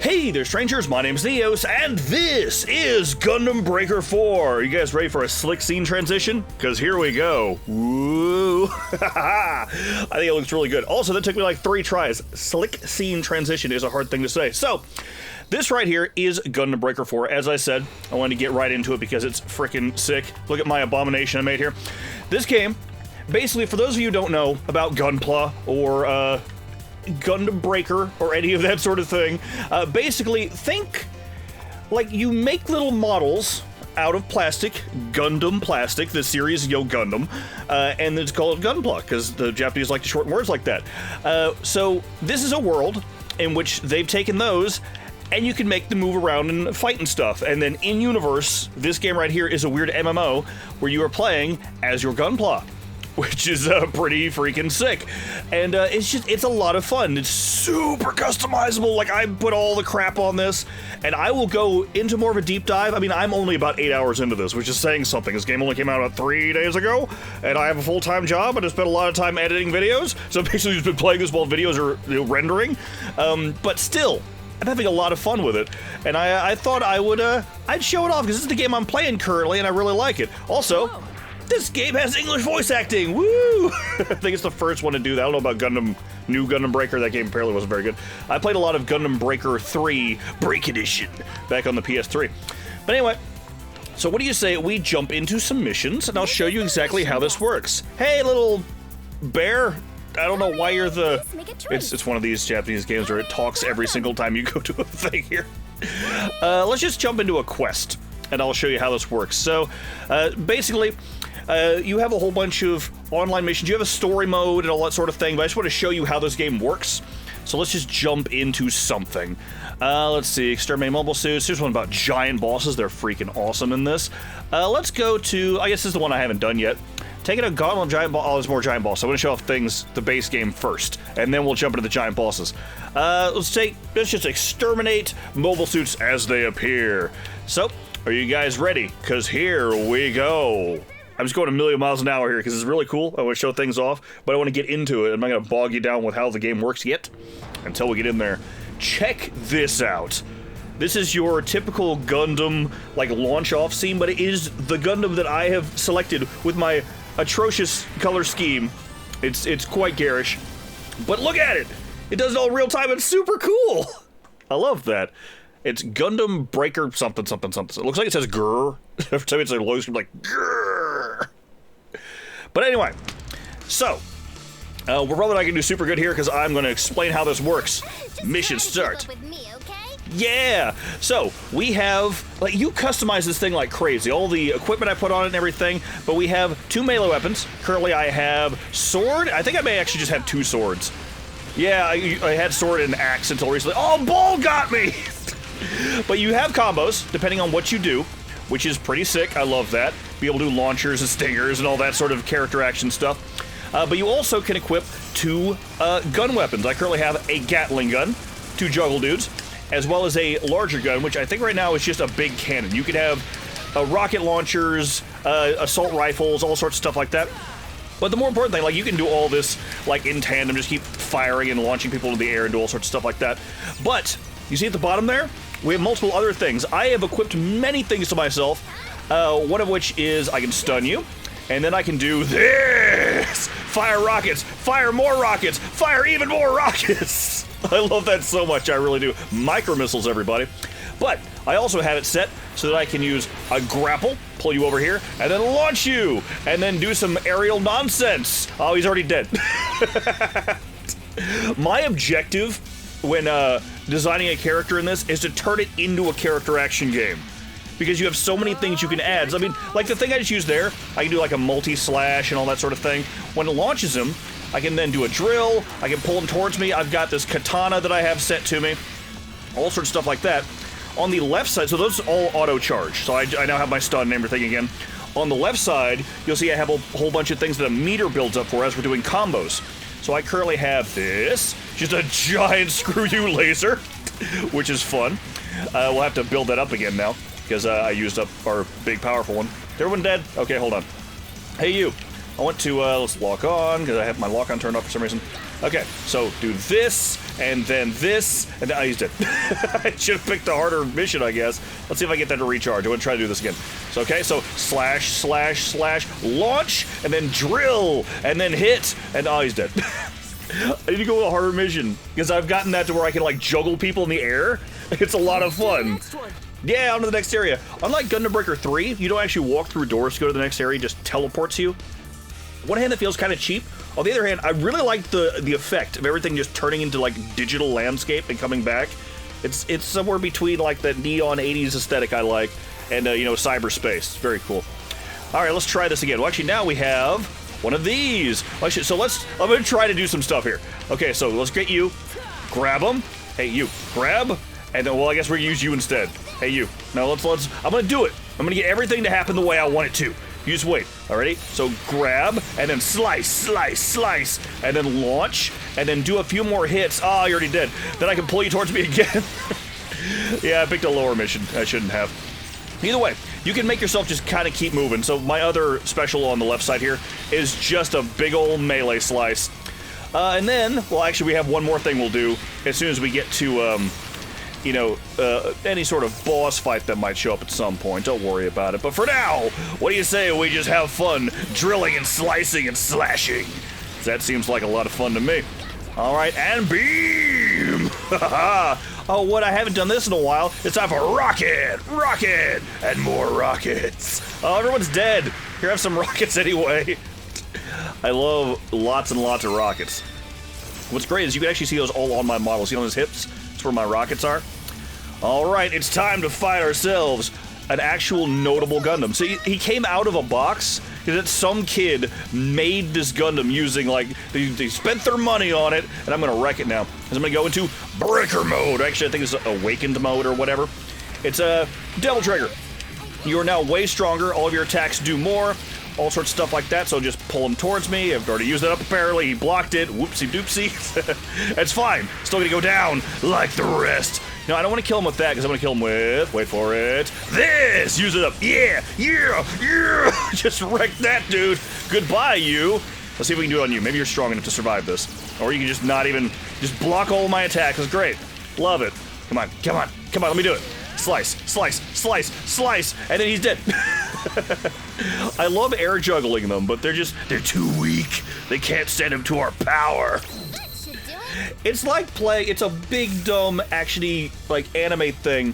Hey there, strangers, my name's Neos, and this is Gundam Breaker 4. Are you guys ready for a slick scene transition? Because here we go. Woo! I think it looks really good. Also, that took me like 3 tries. Slick scene transition is a hard thing to say. So, this right here is Gundam Breaker 4. As I said, I wanted to get right into it because it's freaking sick. Look at my abomination I made here. This game, basically, for those of you who don't know about Gunpla or, Gundam Breaker or any of that sort of thing. Basically, think like you make little models out of plastic, Gundam plastic, the series Yo Gundam, and it's called Gunpla because the Japanese like to shorten words like that. So this is a world in which they've taken those and you can make them move around and fight and stuff. And then in universe, this game right here is a weird MMO where you are playing as your Gunpla, which is pretty freaking sick. And it's a lot of fun. It's super customizable. Like, I put all the crap on this, and I will go into more of a deep dive. I mean, I'm only about 8 hours into this, which is saying something. This game only came out about 3 days ago, and I have a full-time job, and I spent a lot of time editing videos, so basically I've been playing this while videos are rendering. But still, I'm having a lot of fun with it, and I thought I'd show it off, because this is the game I'm playing currently, and I really like it. Also, this game has English voice acting! Woo! I think it's the first one to do that. I don't know about new Gundam Breaker. That game apparently wasn't very good. I played a lot of Gundam Breaker 3 Break Edition back on the PS3. But anyway, so what do you say we jump into some missions, and I'll show you exactly how this works. Hey, little bear! I don't know why you're the... It's one of these Japanese games where it talks every single time you go to a thing here. Let's just jump into a quest, and I'll show you how this works. So, basically, you have a whole bunch of online missions. You have a story mode and all that sort of thing, but I just want to show you how this game works. So let's just jump into something. Let's see, exterminate mobile suits. Here's one about giant bosses. They're freaking awesome in this. Let's go to, I guess this is the one I haven't done yet. Taking a gauntlet of giant boss. Oh, there's more giant boss. So I'm going to show off things, the base game first, and then we'll jump into the giant bosses. Let's just exterminate mobile suits as they appear. So, are you guys ready? Because here we go. I'm just going a million miles an hour here because it's really cool. I want to show things off, but I want to get into it. I'm not going to bog you down with how the game works yet until we get in there. Check this out. This is your typical Gundam, like, launch-off scene, but it is the Gundam that I have selected with my atrocious color scheme. It's quite garish. But look at it! It does it all real time. It's super cool! I love that. It's Gundam Breaker something, something, something. It looks like it says grrr. Every time it's a low screen, like, grrr. But anyway, so, we're probably not going to do super good here because I'm going to explain how this works. Mission start. Yeah! So, we have, like, you customize this thing like crazy. All the equipment I put on it and everything, but we have 2 melee weapons. Currently I have sword. I think I may actually just have 2 swords. Yeah, I had sword and axe until recently. Oh, ball got me! But you have combos, depending on what you do, which is pretty sick. I love that. Be able to do launchers and stingers and all that sort of character action stuff. But you also can equip 2 gun weapons. I currently have a Gatling gun, 2 juggle dudes, as well as a larger gun, which I think right now is just a big cannon. You could have rocket launchers, assault rifles, all sorts of stuff like that. But the more important thing, like, you can do all this, like, in tandem, just keep firing and launching people into the air and do all sorts of stuff like that. But, you see at the bottom there? We have multiple other things. I have equipped many things to myself, one of which is I can stun you, and then I can do this! Fire rockets! Fire more rockets! Fire even more rockets! I love that so much, I really do. Micro missiles, everybody. But I also have it set so that I can use a grapple, pull you over here, and then launch you, and then do some aerial nonsense. Oh, he's already dead. My objective when designing a character in this is to turn it into a character action game. Because you have so many things you can add. I mean, like the thing I just used there, I can do like a multi-slash and all that sort of thing. When it launches him, I can then do a drill, I can pull him towards me, I've got this katana that I have set to me, all sorts of stuff like that. On the left side, so those all auto-charge, so I now have my stun and everything again. On the left side, you'll see I have a whole bunch of things that a meter builds up for as we're doing combos. So I currently have this, just a giant screw-you laser, which is fun. We'll have to build that up again now, because I used up our big powerful one. Is everyone dead? Okay, hold on. Hey you, I want to, let's lock on, because I have my lock on turned off for some reason. Okay, so do this, and then this, and then I used it. I should have picked a harder mission, I guess. Let's see if I get that to recharge. I want to try to do this again. So, okay, so slash, slash, slash, launch, and then drill, and then hit, and oh, he's dead. I need to go with a harder mission, because I've gotten that to where I can, like, juggle people in the air. It's a lot of fun. Yeah, on to the next area. Unlike Gundam Breaker 3, you don't actually walk through doors to go to the next area, it just teleports you. On one hand, it feels kind of cheap. On the other hand, I really like the effect of everything just turning into, like, digital landscape and coming back. It's somewhere between, like, the neon 80s aesthetic I like and, you know, cyberspace. It's very cool. All right, let's try this again. Well, actually, now we have one of these. Actually, so I'm going to try to do some stuff here. Okay, so let's get you. Grab them. Hey, you. Grab. And then, well, I guess we're going to use you instead. Hey, you. Now, let's, I'm going to do it. I'm going to get everything to happen the way I want it to. You just wait. Alrighty? So grab, and then slice, slice, slice, and then launch, and then do a few more hits. Oh, you're already dead. Then I can pull you towards me again. Yeah, I picked a lower mission. I shouldn't have. Either way, you can make yourself just kind of keep moving. So my other special on the left side here is just a big old melee slice. And then, well, actually, we have one more thing we'll do as soon as we get to, you know, any sort of boss fight that might show up at some point. Don't worry about it. But for now, what do you say we just have fun drilling and slicing and slashing? That seems like a lot of fun to me. All right, and beam! Oh, what? I haven't done this in a while. It's time for rocket, rocket, and more rockets. Oh, everyone's dead. Here, have some rockets anyway. I love lots and lots of rockets. What's great is you can actually see those all on my model. See on his hips? That's where my rockets are. All right, it's time to fight ourselves an actual notable Gundam. So he came out of a box because some kid made this Gundam using, like, they spent their money on it, and I'm gonna wreck it now. Because I'm gonna go into Breaker mode. Actually, I think it's Awakened mode or whatever. It's a Devil Trigger. You are now way stronger. All of your attacks do more. All sorts of stuff like that, so just pull him towards me. I've already used it up, apparently. He blocked it. Whoopsie doopsie. It's fine. Still gonna go down like the rest. No, I don't want to kill him with that, because I'm gonna kill him with, wait for it, this! Use it up. Yeah! Yeah! Yeah! Just wreck that, dude. Goodbye, you. Let's see if we can do it on you. Maybe you're strong enough to survive this. Or you can just not even, just block all of my attacks. That's great. Love it. Come on, come on, come on, let me do it. Slice, slice, slice, slice, and then he's dead. I love air juggling them, but they're too weak. They can't stand up to our power. It's like it's a big, dumb, actually, like, anime thing,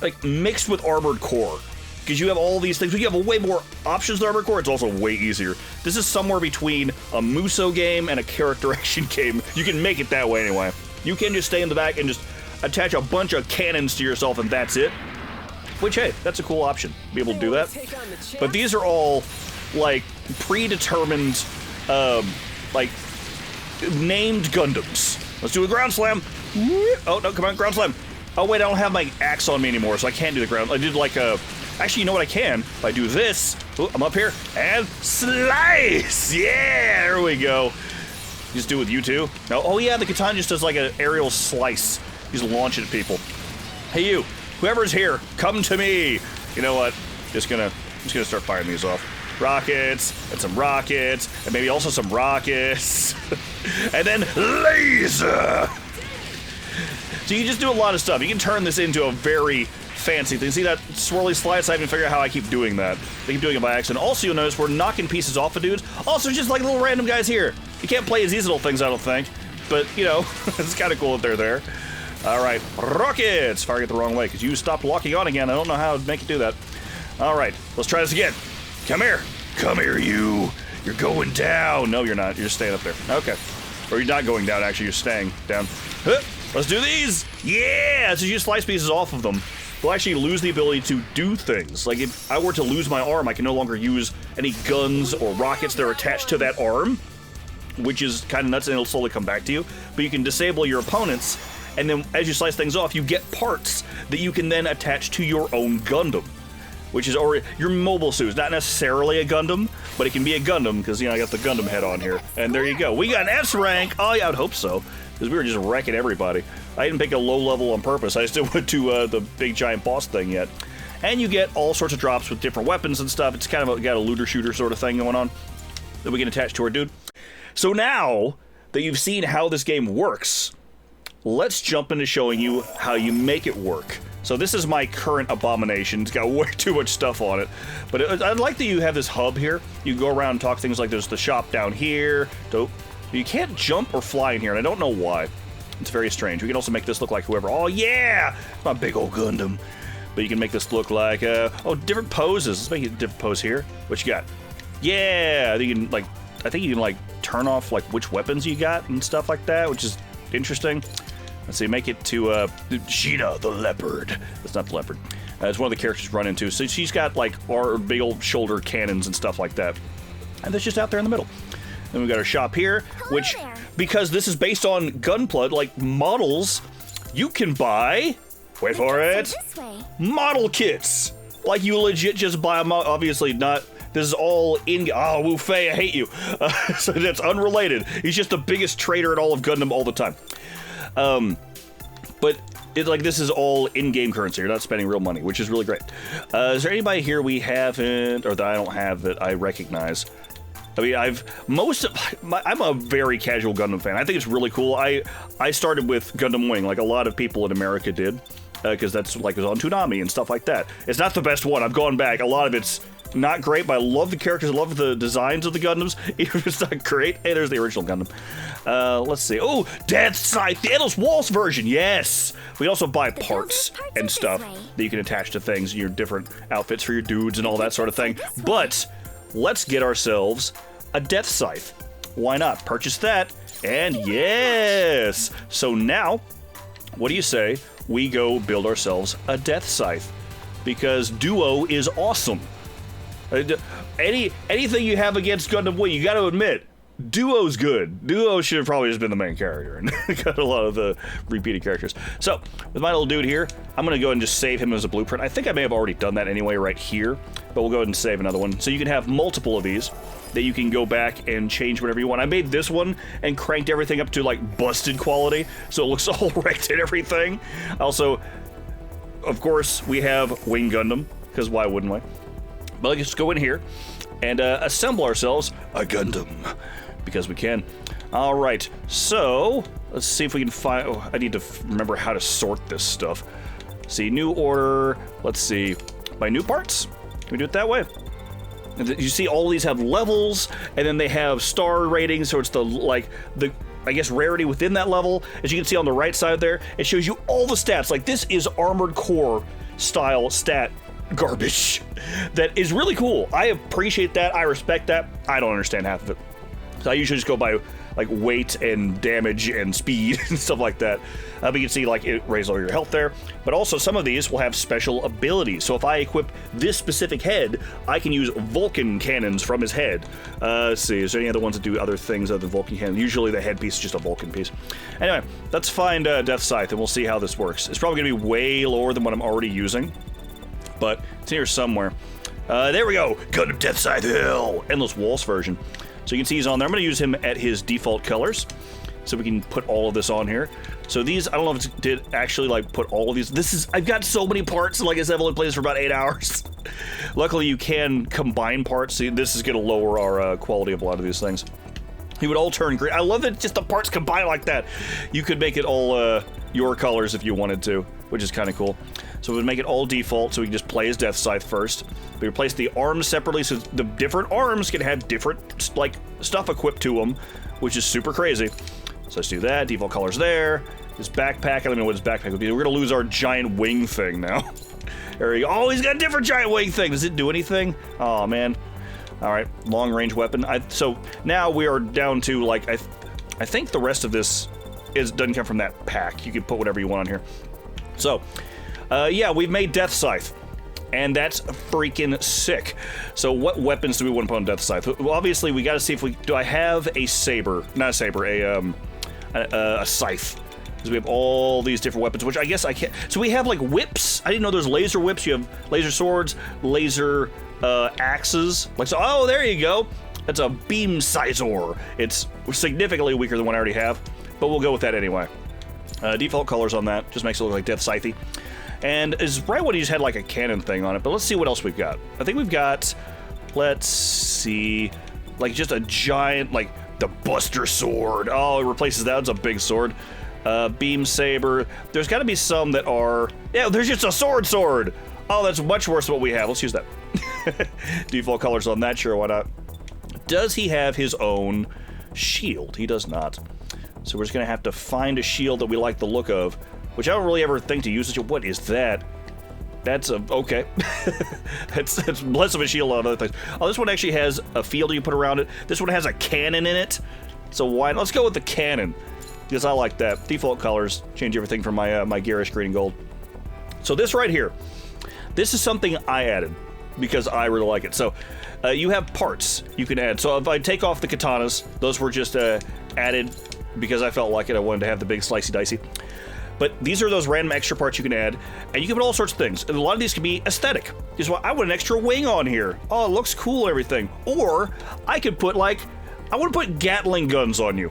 like, mixed with Armored Core. Because you have all these things, but you have way more options than Armored Core, it's also way easier. This is somewhere between a Muso game and a character action game. You can make it that way anyway. You can just stay in the back and just attach a bunch of cannons to yourself and that's it. Which, hey, that's a cool option, be able to do that. But these are all, like, predetermined, like, named Gundams. Let's do a ground slam. Oh, no, come on, ground slam. Oh, wait, I don't have my axe on me anymore, so I can't do the ground. I did like a... Actually, you know what I can? If I do this, oh, I'm up here, and slice! Yeah, there we go. Just do it with you two. No, oh yeah, the katana just does like an aerial slice. You just launch it at people. Hey, you. Whoever's here, come to me. You know what? Just gonna start firing these off. Rockets, and some rockets, and maybe also some rockets. And then laser! So you just do a lot of stuff. You can turn this into a very fancy thing. See that swirly slice? I haven't figured out how I keep doing that. I keep doing it by accident. Also, you'll notice we're knocking pieces off of dudes. Also, just like little random guys here. You can't play as these little things, I don't think. But, you know, it's kind of cool that they're there. All right, rockets! Firing it the wrong way, because you stopped locking on again. I don't know how to make it do that. All right, let's try this again. Come here. Come here, you. You're going down. No, you're not. You're just staying up there. Okay. Or you're not going down, actually. You're staying down. Huh. Let's do these. Yeah! So you slice pieces off of them. We'll actually lose the ability to do things. Like, if I were to lose my arm, I can no longer use any guns or rockets that are attached to that arm, which is kind of nuts, and it'll slowly come back to you. But you can disable your opponents, and then as you slice things off, you get parts that you can then attach to your own Gundam. Which is already your mobile suit. It's not necessarily a Gundam, but it can be a Gundam because, you know, I got the Gundam head on here. And there you go. We got an S rank. Oh, yeah, I'd hope so. Because we were just wrecking everybody. I didn't pick a low level on purpose. I still went to the big giant boss thing yet. And you get all sorts of drops with different weapons and stuff. It's kind of got a looter shooter sort of thing going on. that we can attach to our dude. So now that you've seen how this game works, let's jump into showing you how you make it work. So this is my current abomination. It's got way too much stuff on it. But I like that you have this hub here. You can go around and talk things like there's the shop down here. You can't jump or fly in here, and I don't know why. It's very strange. We can also make this look like whoever. Oh, yeah! My big old Gundam. But you can make this look like, different poses. Let's make it a different pose here. What you got? Yeah! You can, like, I think you can, like, turn off, like, which weapons you got and stuff like that, which is interesting. Let's see, make it to, Sheena the leopard. That's not the leopard. It's one of the characters run into. So she's got, like, our big old shoulder cannons and stuff like that. And that's just out there in the middle. Then we got our shop here, which, because this is based on Gunpla, like, models, you can buy, wait for it, model kits. Like, you legit just buy them, obviously not, this is all in, oh, Wu Fei, I hate you. So that's unrelated. He's just the biggest trader in all of Gundam all the time. But this is all in-game currency. You're not spending real money, which is really great. Is there anybody here we haven't, or that I don't have that I recognize? I mean, I'm a very casual Gundam fan. I think it's really cool. I started with Gundam Wing, like a lot of people in America did, because that's like it was on Toonami and stuff like that. It's not the best one. I've gone back. A lot of it's not great, but I love the characters. I love the designs of the Gundams, even if it's not great. Hey, there's the original Gundam. Let's see. Oh, Death Scythe, the Endless Waltz version. Yes. We also buy parts and stuff that you can attach to things, your different outfits for your dudes and all that sort of thing. But let's get ourselves a Death Scythe. Why not? Purchase that, and yes! So now, what do you say we go build ourselves a Death Scythe? Because Duo is awesome. Anything you have against Gundam Wing, you gotta admit, Duo's good. Duo should have probably just been the main character and got a lot of the repeated characters. So, with my little dude here, I'm gonna go ahead and just save him as a blueprint. I think I may have already done that anyway right here, but we'll go ahead and save another one. So you can have multiple of these that you can go back and change whatever you want. I made this one and cranked everything up to like busted quality, so it looks all wrecked and everything. Also, of course, we have Wing Gundam, because why wouldn't we? But let's just go in here and assemble ourselves a Gundam, because we can. All right, so let's see if we can find, I need to remember how to sort this stuff. See, new order, let's see, by new parts? Can we do it that way? You see all these have levels, and then they have star ratings, so it's I guess, rarity within that level. As you can see on the right side there, it shows you all the stats. Like, this is Armored Core style stat garbage that is really cool. I appreciate that. I respect that. I don't understand half of it. So I usually just go by like weight and damage and speed and stuff like that. But you can see like it raises all your health there. But also some of these will have special abilities. So if I equip this specific head, I can use Vulcan cannons from his head. Let's see, is there any other ones that do other things other than Vulcan cannon? Usually the headpiece is just a Vulcan piece. Anyway, let's find Death Scythe and we'll see how this works. It's probably gonna be way lower than what I'm already using, but it's here somewhere. There we go, Gundam Death Scythe Hill, Endless Waltz version. So you can see he's on there. I'm going to use him at his default colors, so we can put all of this on here. So these, I don't know if it did actually like put all of these. I've got so many parts, and like I said, I've only played this for about 8 hours. Luckily, you can combine parts. See, this is going to lower our quality of a lot of these things. He would all turn green. I love that just the parts combine like that. You could make it all your colors if you wanted to, which is kind of cool. So we'd make it all default, so we can just play as Death Scythe first. We replace the arms separately, so the different arms can have different like stuff equipped to them, which is super crazy. So let's do that. Default colors there. His backpack, I don't know what his backpack would be. We're gonna lose our giant wing thing now. There we go. Oh, he's got a different giant wing thing. Does it do anything? Oh man. All right, long range weapon. So now we are down to like I think the rest of this doesn't come from that pack. You can put whatever you want on here. So. Yeah, we've made Death Scythe, and that's freaking sick. So what weapons do we want to put on Death Scythe? Well, obviously, we got to see if do I have a saber? Not a saber, a scythe. Because we have all these different weapons, which I guess I can't. So we have like whips. I didn't know there's laser whips. You have laser swords, laser axes. Like so. Oh, there you go. That's a beam sizor. It's significantly weaker than what I already have, but we'll go with that anyway. Default colors on that just makes it look like Death Scythe. And is right when he just had like a cannon thing on it, but let's see what else we've got. I think we've got, let's see, like just a giant, like the Buster Sword. Oh, it replaces that. It's a big sword. Beam Saber. There's got to be some that are, yeah, there's just a sword. Oh, that's much worse than what we have. Let's use that. Default colors on that, sure, why not? Does he have his own shield? He does not. So we're just gonna have to find a shield that we like the look of, which I don't really ever think to use. What is that? That's a, okay. That's less of a shield on other things. Oh, this one actually has a field you put around it. This one has a cannon in it. So why, let's go with the cannon, because I like that. Default colors, change everything from my, my garish green and gold. So this right here, this is something I added because I really like it. So you have parts you can add. So if I take off the katanas, those were just added because I felt like it. I wanted to have the big slicey dicey. But these are those random extra parts you can add, and you can put all sorts of things. And a lot of these can be aesthetic. Just what I want an extra wing on here. Oh, it looks cool, everything. Or I could put like, I want to put Gatling guns on you,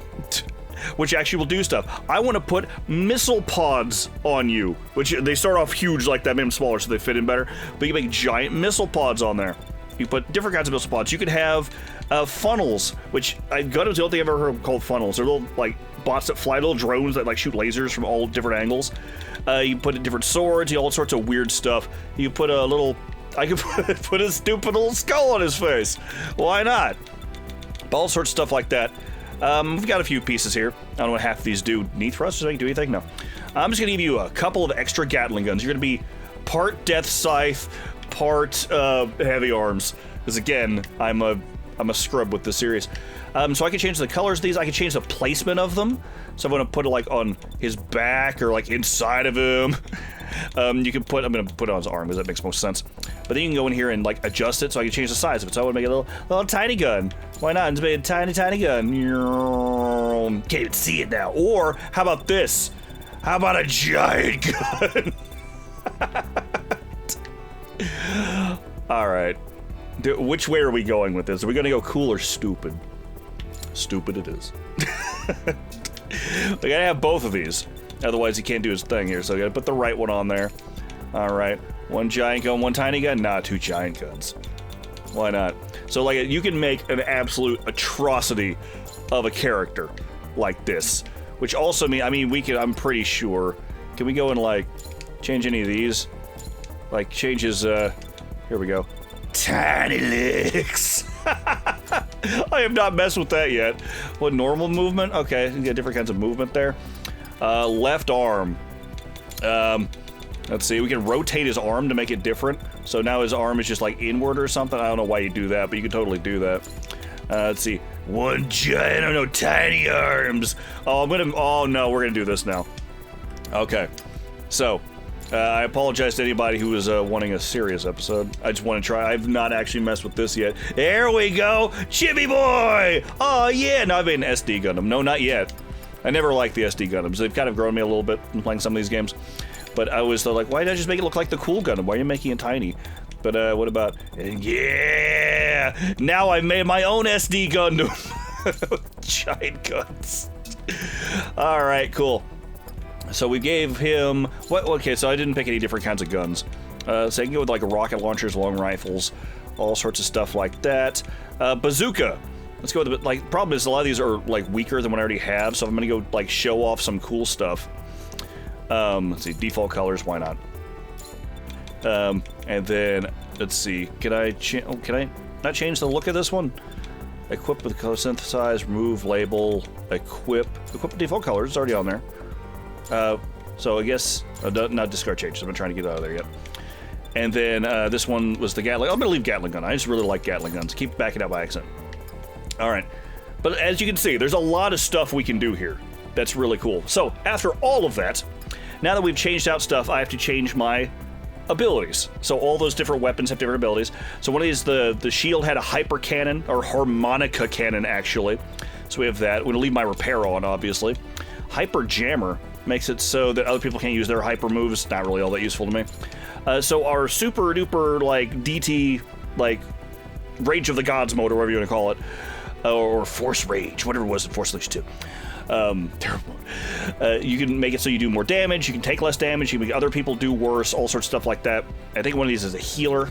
which actually will do stuff. I want to put missile pods on you, which they start off huge like that, make them smaller so they fit in better. But you can make giant missile pods on there. You put different kinds of missile pods. You could have funnels, which Gundam's the only thing I've ever heard called funnels. They're little like bots that fly, little drones that like shoot lasers from all different angles. You put in different swords, all sorts of weird stuff. You put a little, I could put a stupid little skull on his face. Why not? All sorts of stuff like that. We've got a few pieces here. I don't know what half of these do. Need thrust? Does they do anything? No. I'm just gonna give you a couple of extra Gatling guns. You're gonna be part Death Scythe, part heavy arms. Because again, I'm a scrub with this series. So I can change the colors of these. I can change the placement of them. So I'm gonna put it like on his back or like inside of him. You can put, I'm gonna put it on his arm because that makes most sense. But then you can go in here and like adjust it so I can change the size of it. So I want to make it a little tiny gun. Why not? Just make a tiny gun. Can't even see it now. Or how about this? How about a giant gun? All right. Which way are we going with this? Are we gonna go cool or stupid? Stupid it is. We gotta have both of these. Otherwise he can't do his thing here, so we gotta put the right one on there. All right, one giant gun, one tiny gun? Nah, two giant guns. Why not? So like, you can make an absolute atrocity of a character like this, which also mean, I mean, we can, I'm pretty sure, can we go and like, change any of these? Like, change his, here we go. Tiny legs! I have not messed with that yet. What, normal movement? Okay, you can get different kinds of movement there. Left arm. Let's see, we can rotate his arm to make it different. So now his arm is just like inward or something. I don't know why you do that, but you can totally do that. Let's see, one giant, I don't know, tiny arms. Oh, oh no, we're gonna do this now. Okay, so, I apologize to anybody who was wanting a serious episode. I just want to try. I've not actually messed with this yet. There we go, Chibi Boy! Oh yeah, no, I've made an SD Gundam. No, not yet. I never liked the SD Gundams. They've kind of grown me a little bit in playing some of these games. But I was like, why did I just make it look like the cool Gundam? Why are you making it tiny? But what about, yeah! Now I made my own SD Gundam. Giant guns. All right, cool. So we gave him, what? Okay, so I didn't pick any different kinds of guns. So I can go with like rocket launchers, long rifles, all sorts of stuff like that. Bazooka. Let's go with it. Like, problem is a lot of these are like weaker than what I already have, so I'm gonna go like show off some cool stuff. Let's see, default colors, why not? And then let's see, can I not change the look of this one? Equip with color synthesize, remove label, equip default colors, it's already on there. So I guess not discard changes. I'm trying to get out of there yet. And then this one was the Gatling. I'm gonna leave Gatling gun. I just really like Gatling guns. Keep backing out by accident. All right, but as you can see, there's a lot of stuff we can do here. That's really cool. So after all of that, now that we've changed out stuff, I have to change my abilities. So all those different weapons have different abilities. So one of these, the shield had a hyper cannon, or harmonica cannon actually. So we have that. We're gonna leave my repair on, obviously. Hyper jammer makes it so that other people can't use their hyper moves. Not really all that useful to me. So our super duper like DT, like Rage of the Gods mode, or whatever you want to call it, or Force Rage, whatever it was in Force Unleashed 2. Terrible. You can make it so you do more damage, you can take less damage, you can make other people do worse, all sorts of stuff like that. I think one of these is a healer,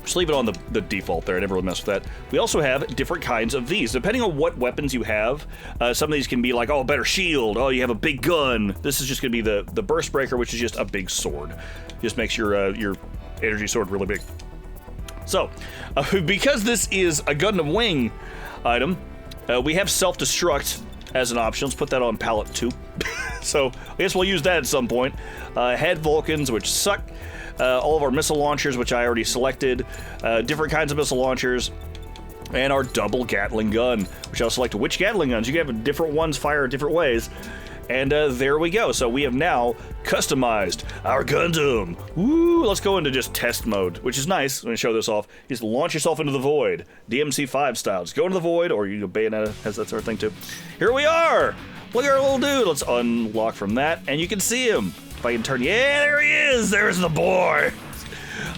Just leave it on the default there. I never really mess with that. We also have different kinds of these. Depending on what weapons you have, some of these can be like, oh, better shield. Oh, you have a big gun. This is just going to be the Burst Breaker, which is just a big sword. Just makes your energy sword really big. So, because this is a Gundam Wing item, we have self-destruct as an option. Let's put that on palette 2. So, I guess we'll use that at some point. Head Vulcans, which suck. All of our missile launchers, which I already selected. Different kinds of missile launchers. And our double Gatling gun, which I'll select which Gatling guns. You can have different ones fire different ways. And there we go. So we have now customized our Gundam. Woo! Let's go into just test mode, which is nice. Let me show this off. You just launch yourself into the void, DMC5 style. Just go into the void, or you know, Bayonetta has that sort of thing too. Here we are. Look at our little dude. Let's unlock from that, and you can see him. If I can turn, yeah, there he is. There's the boy.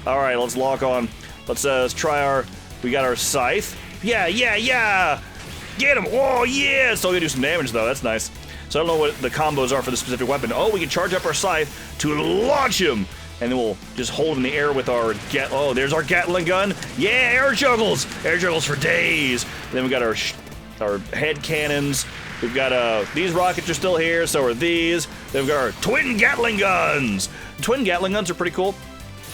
All right, let's lock on. Let's try our. We got our scythe. Yeah. Get him. Oh yeah. Still gonna do some damage though. That's nice. So I don't know what the combos are for the specific weapon. Oh, we can charge up our scythe to launch him. And then we'll just hold him in the air with our oh, there's our Gatling gun. Yeah, air juggles. Air juggles for days. And then we got our head cannons. We've got, these rockets are still here, so are these. Then we've got our twin Gatling guns. Twin Gatling guns are pretty cool,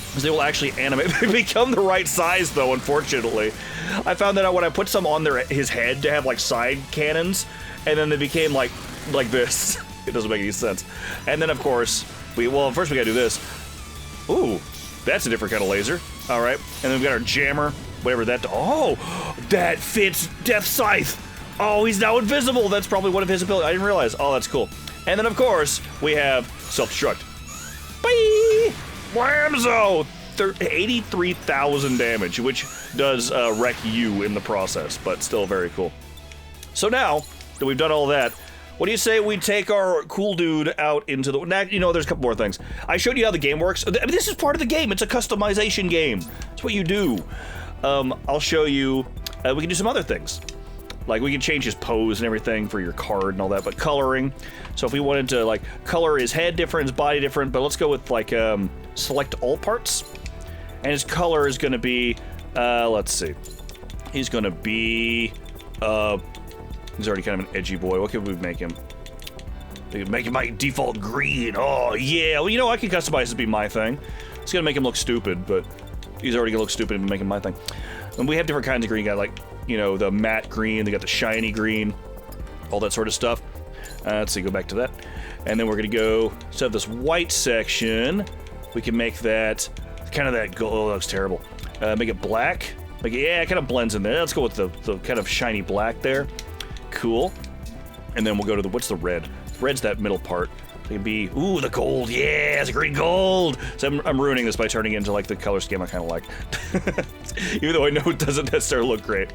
because they will actually animate. They become the right size, though, unfortunately. I found that out when I put some on his head to have, like, side cannons, and then they became, like this. It doesn't make any sense. And then, of course, first we gotta do this. Ooh, that's a different kind of laser. All right, and then we've got our jammer, whatever that, oh, that fits Death Scythe. Oh, he's now invisible. That's probably one of his abilities. I didn't realize. Oh, that's cool. And then, of course, we have self-destruct. Bye! Whamzo! 83,000 damage, which does wreck you in the process, but still very cool. So now that we've done all that, what do you say we take our cool dude out into the... Now, you know, there's a couple more things. I showed you how the game works. I mean, this is part of the game. It's a customization game. It's what you do. I'll show you... we can do some other things. Like, we can change his pose and everything for your card and all that, but coloring. So if we wanted to, like, color his head different, his body different, but let's go with, like, select all parts. And his color is going to be, let's see. He's going to be, he's already kind of an edgy boy. What can we make him? We can make him my default green. Oh, yeah. Well, you know, I can customize it to be my thing. It's going to make him look stupid, but he's already going to look stupid and make him my thing. And we have different kinds of green. You got, like, you know, the matte green, they got the shiny green, all that sort of stuff. Let's see, go back to that. And then we're gonna go, so this white section, we can make that, kind of that gold, oh, that looks terrible. Make it black, like, yeah, it kind of blends in there. Let's go with the kind of shiny black there. Cool. And then we'll go to what's the red? Red's that middle part. It can be, ooh, the gold, yeah, it's a green gold. So I'm ruining this by turning it into, like, the color scheme I kind of like. Even though I know it doesn't necessarily look great.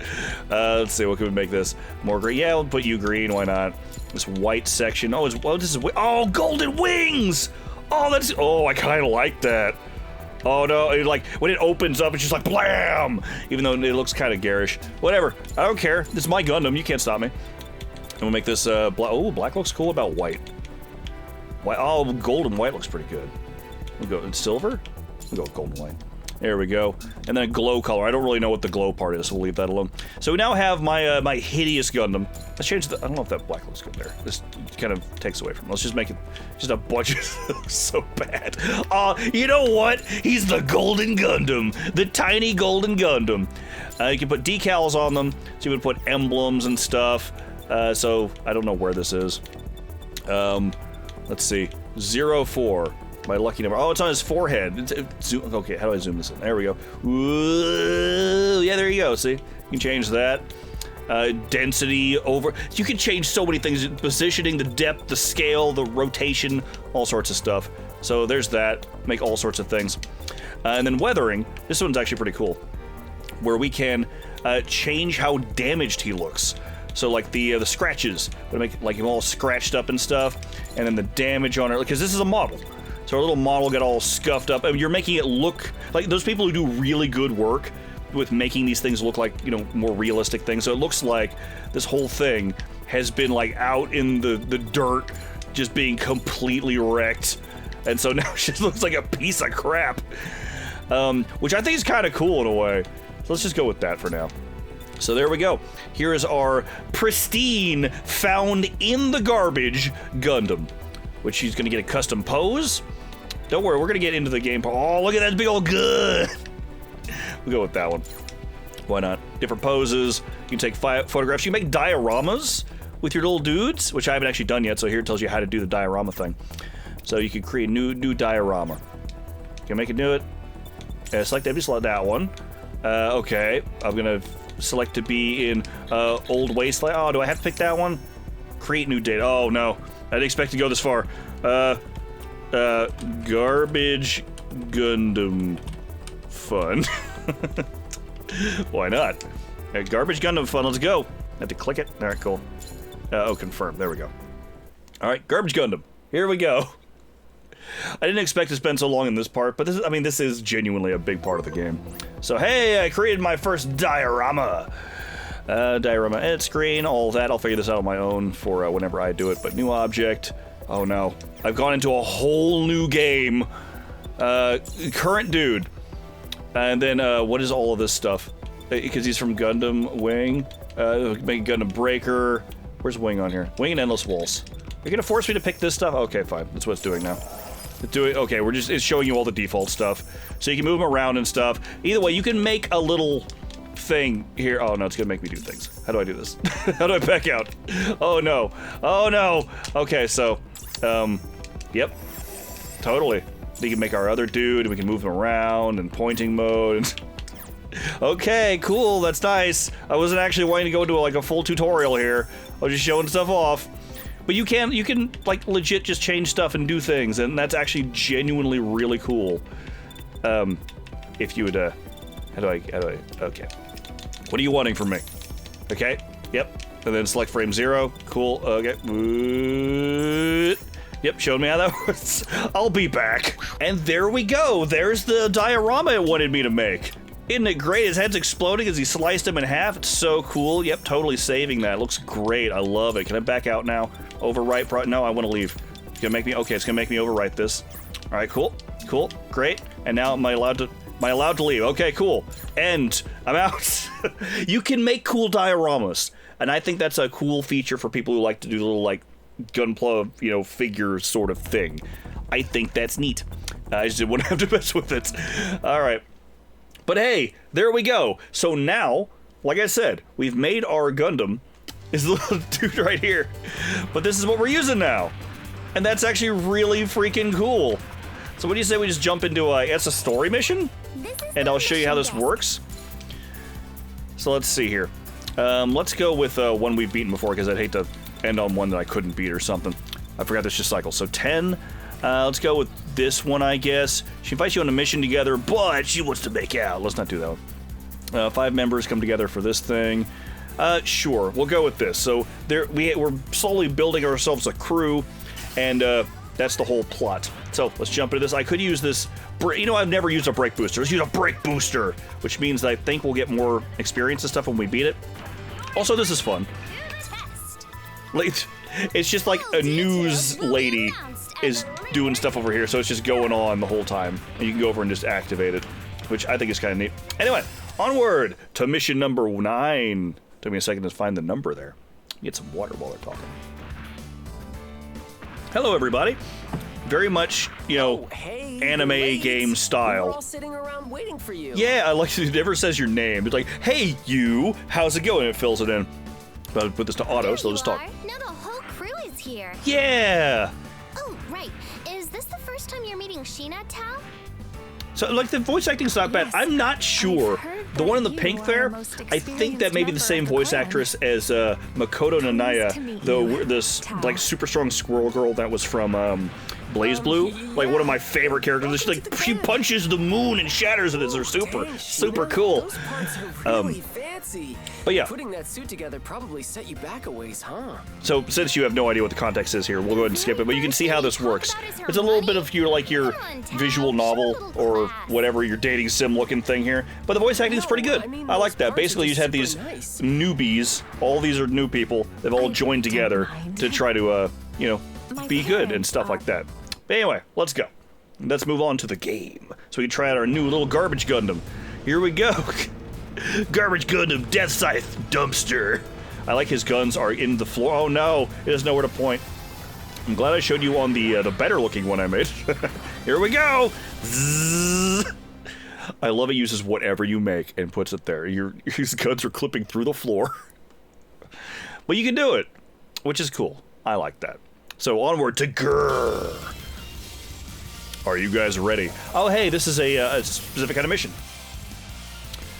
Let's see, what can we make this more green? Yeah, we'll put you green, why not? This white section, oh, this is, oh, golden wings! Oh, I kind of like that. Oh, no, like, when it opens up, it's just like, blam! Even though it looks kind of garish. Whatever, I don't care. This is my Gundam, you can't stop me. And we'll make this, black looks cool. About white. White, oh, gold and white looks pretty good. We'll go in silver. We'll go with gold and white. There we go. And then a glow color. I don't really know what the glow part is, so we'll leave that alone. So we now have my my hideous Gundam. Let's change the... I don't know if that black looks good there. This kind of takes away from it. Let's just make it just a bunch of... so bad. You know what? He's the Golden Gundam. The tiny Golden Gundam. You can put decals on them. So you would put emblems and stuff. So I don't know where this is. Let's see. 04. My lucky number. Oh, it's on his forehead. Zoom. Okay, how do I zoom this in? There we go. Ooh, yeah, there you go. See? You can change that. Density over. You can change so many things. Positioning, the depth, the scale, the rotation, all sorts of stuff. So there's that. Make all sorts of things. And then weathering. This one's actually pretty cool. Where we can change how damaged he looks. So like the scratches, we make like him all scratched up and stuff, and then the damage on it, because this is a model. So our little model got all scuffed up. I mean, you're making it look like those people who do really good work with making these things look like, you know, more realistic things. So it looks like this whole thing has been like out in the dirt, just being completely wrecked. And so now it just looks like a piece of crap. which I think is kind of cool in a way. So let's just go with that for now. So there we go. Here is our pristine, found in the garbage Gundam, which she's going to get a custom pose. Don't worry, we're going to get into the game. Oh, look at that big old gun. We'll go with that one. Why not? Different poses. You can take photographs. You can make dioramas with your little dudes, which I haven't actually done yet, so here it tells you how to do the diorama thing. So you can create a new diorama. Can make it do it. Select that one. Okay, I'm gonna select to be in Old Wasteland. Oh, do I have to pick that one? Create new data. Oh no, I didn't expect to go this far. Garbage Gundam fun. Why not? Garbage Gundam fun. Let's go. I have to click it. All right, cool. Oh, confirm. There we go. All right, Garbage Gundam. Here we go. I didn't expect to spend so long in this part, but this is genuinely a big part of the game. So, hey, I created my first diorama. Diorama edit screen, all that. I'll figure this out on my own for whenever I do it. But new object. Oh, no. I've gone into a whole new game. Current dude. And then, what is all of this stuff? Because he's from Gundam Wing. Make Gundam Breaker. Where's Wing on here? Wing and Endless Waltz. You're gonna force me to pick this stuff? Okay, fine. That's what it's doing now. Okay, it's showing you all the default stuff. So you can move them around and stuff. Either way, you can make a little thing here. Oh no, it's gonna make me do things. How do I do this? How do I back out? Oh no. Oh no. Okay, so, yep. Totally. You can make our other dude, and we can move him around, and pointing mode. Okay, cool, that's nice. I wasn't actually wanting to go into like a full tutorial here. I was just showing stuff off. But you can like legit just change stuff and do things, and that's actually genuinely really cool. If you would, how do I, okay. What are you wanting from me? Okay, yep. And then select frame 0, cool, okay. Yep, showed me how that works. I'll be back. And there we go, there's the diorama it wanted me to make. Isn't it great? His head's exploding as he sliced him in half. It's so cool. Yep, totally saving that. It looks great. I love it. Can I back out now? Overwrite? No, I want to leave. It's gonna make me. Okay, it's gonna make me overwrite this. All right, cool, cool, great. And now am I allowed to leave? Okay, cool. End. I'm out. You can make cool dioramas, and I think that's a cool feature for people who like to do little like Gunpla, figure sort of thing. I think that's neat. I just didn't want to have to mess with it. All right. But hey, there we go. So now, like I said, we've made our Gundam, this little dude right here, but this is what we're using now. And that's actually really freaking cool. So what do you say we just jump into it's a story mission? And I'll show you how this works. So let's see here. Let's go with one we've beaten before, because I'd hate to end on one that I couldn't beat or something. I forgot this just cycle. So 10. Let's go with this one, I guess. She invites you on a mission together, but she wants to make out. Let's not do that one. 5 members come together for this thing. Sure, we'll go with this. So we're slowly building ourselves a crew, and that's the whole plot. So let's jump into this. I could use this. I've never used a break booster. Let's use a break booster, which means that I think we'll get more experience and stuff when we beat it. Also, this is fun. It's just like a news lady is doing stuff over here, so it's just going on the whole time. And you can go over and just activate it, which I think is kind of neat. Anyway, onward to mission number 9. Took me a second to find the number there. Get some water while they're talking. Hello, everybody. Very much, hey, anime game style. We're all sitting around waiting for you. Yeah, I like it never says your name. It's like, hey, you, how's it going? It fills it in. But I'll put this to auto, so I'll just talk. Now the whole crew is here. Yeah. Oh, right. Is this the first time you're meeting Sheena, Tao? So, like, the voice acting's not bad. I'm not sure. The one in the pink there, I think that may be the same voice actress as Makoto Nanaya, this, like, super strong squirrel girl that was from, Blaze Blue, like one of my favorite characters. She punches the moon and shatters it as her super cool. Those parts are really fancy. But yeah. Putting that suit together probably set you back a ways, huh? So since you have no idea what the context is here, we'll go ahead and skip it. But you can see how this works. It's a little bit of your visual novel or whatever, your dating sim looking thing here. But the voice acting is pretty good. I like that. Basically, you just have these newbies. All these are new people. They've all joined together to try to, be good and stuff like that. But anyway, let's go. let's move on to the game. So we can try out our new little garbage Gundam. Here we go. Garbage Gundam, Death Scythe, Dumpster. I like his guns are in the floor. Oh no, it doesn't know where to point. I'm glad I showed you on the better looking one I made. Here we go. Zzz. I love it uses whatever you make and puts it there. Your guns are clipping through the floor. But you can do it, which is cool. I like that. So onward to Grrr. Are you guys ready? Oh hey, this is a specific kind of mission.